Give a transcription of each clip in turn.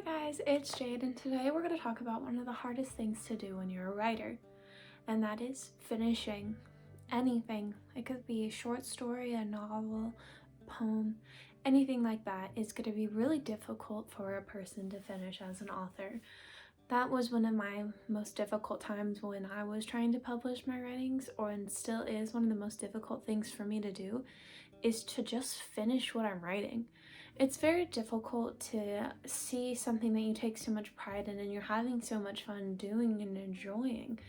guys, it's Jade, and today we're going to talk about one of the hardest things to do when you're a writer, and that is finishing anything. It could be a short story, a novel, poem, anything like that is going to be really difficult for a person to finish as an author. That was one of my most difficult times when I was trying to publish my writings, and still is one of the most difficult things for me to do, is to just finish what I'm writing. It's very difficult to see something that you take so much pride in and you're having so much fun doing and enjoying.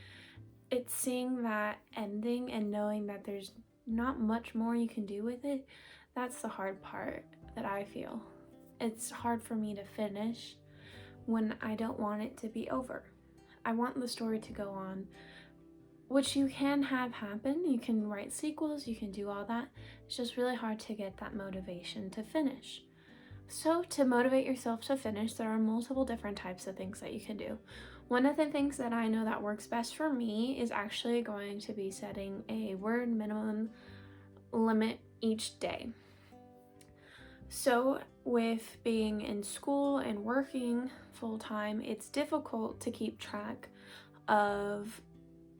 It's seeing that ending and knowing that there's not much more you can do with it. That's the hard part that I feel. It's hard for me to finish when I don't want it to be over. I want the story to go on, which you can have happen. You can write sequels, you can do all that. It's just really hard to get that motivation to finish. So to motivate yourself to finish, there are multiple different types of things that you can do. One of the things that I know that works best for me is actually going to be setting a word minimum limit each day. So with being in school and working full-time, it's difficult to keep track of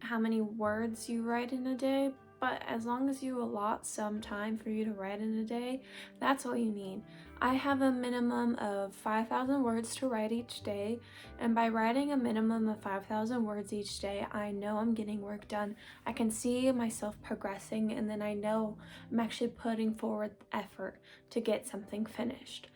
how many words you write in a day, but as long as you allot some time for you to write in a day, that's all you need. I have a minimum of 5,000 words to write each day, and by writing a minimum of 5,000 words each day, I know I'm getting work done. I can see myself progressing, and then I know I'm actually putting forward effort to get something finished.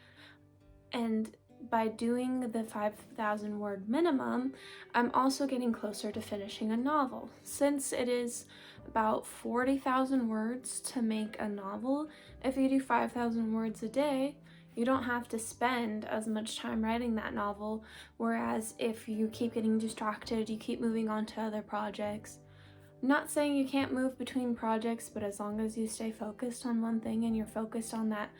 And by doing the 5,000 word minimum, I'm also getting closer to finishing a novel. Since it is about 40,000 words to make a novel, if you do 5,000 words a day, you don't have to spend as much time writing that novel, whereas if you keep getting distracted, you keep moving on to other projects. I'm not saying you can't move between projects, but as long as you stay focused on one thing and you're focused on that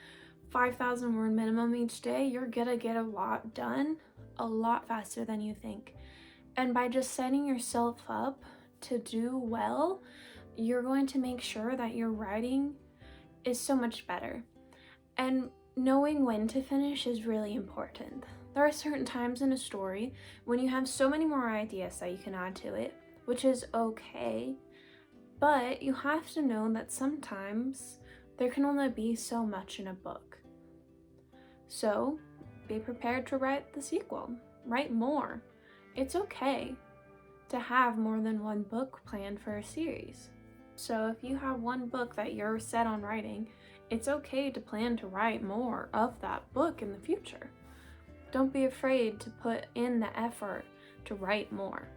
5,000 word minimum each day, you're gonna get a lot done a lot faster than you think. And by just setting yourself up to do well, you're going to make sure that your writing is so much better. And knowing when to finish is really important. There are certain times in a story when you have so many more ideas that you can add to it, which is okay, but you have to know that sometimes there can only be so much in a book. So be prepared to write the sequel. Write more. It's okay to have more than one book planned for a series. So if you have one book that you're set on writing, it's okay to plan to write more of that book in the future. Don't be afraid to put in the effort to write more.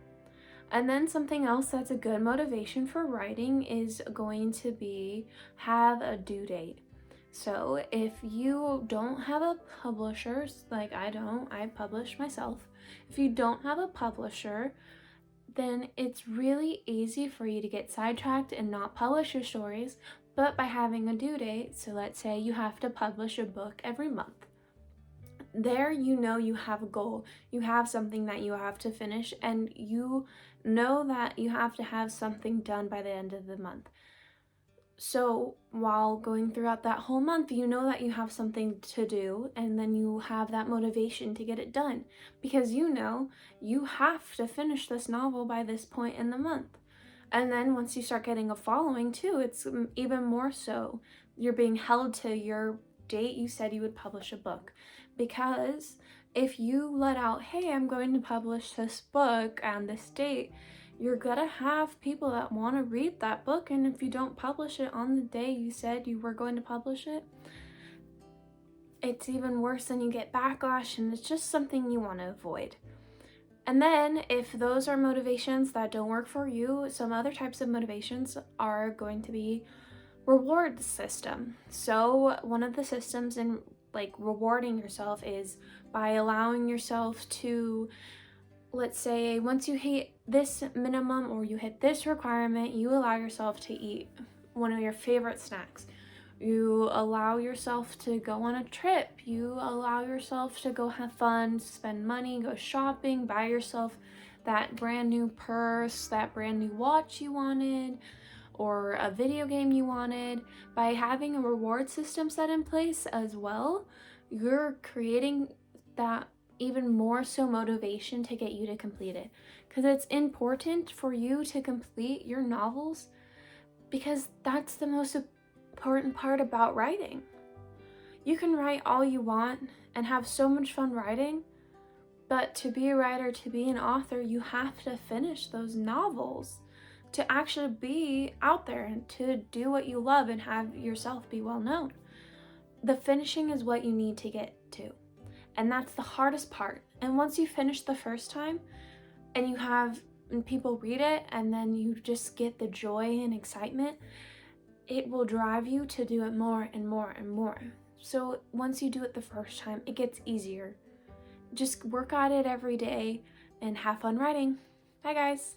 And then something else that's a good motivation for writing is going to be have a due date. So if you don't have a publisher, like I don't, I publish myself. If you don't have a publisher, then it's really easy for you to get sidetracked and not publish your stories, but by having a due date, so let's say you have to publish a book every month. There you know you have a goal, you have something that you have to finish, and you know that you have to have something done by the end of the month. So while going throughout that whole month, you know that you have something to do, and then you have that motivation to get it done because you know you have to finish this novel by this point in the month. And then once you start getting a following too, it's even more so. You're being held to your date you said you would publish a book, because if you let out, hey, I'm going to publish this book on this date, you're gonna have people that want to read that book, and if you don't publish it on the day you said you were going to publish it, it's even worse, and you get backlash, and it's just something you want to avoid. And then if those are motivations that don't work for you, some other types of motivations are going to be reward system. So one of the systems in like rewarding yourself is by allowing yourself to, let's say once you hit this minimum or you hit this requirement, you allow yourself to eat one of your favorite snacks. You allow yourself to go on a trip. You allow yourself to go have fun, spend money, go shopping, buy yourself that brand new purse, that brand new watch you wanted, or a video game you wanted. By having a reward system set in place as well, you're creating that even more so motivation to get you to complete it. Because it's important for you to complete your novels, because that's the most important part about writing. You can write all you want and have so much fun writing, but to be a writer, to be an author, you have to finish those novels to actually be out there and to do what you love and have yourself be well known. The finishing is what you need to get to, and that's the hardest part. And once you finish the first time and you have people read it, and then you just get the joy and excitement, it will drive you to do it more and more and more. So once you do it the first time, it gets easier. Just work at it every day and have fun writing. Bye guys.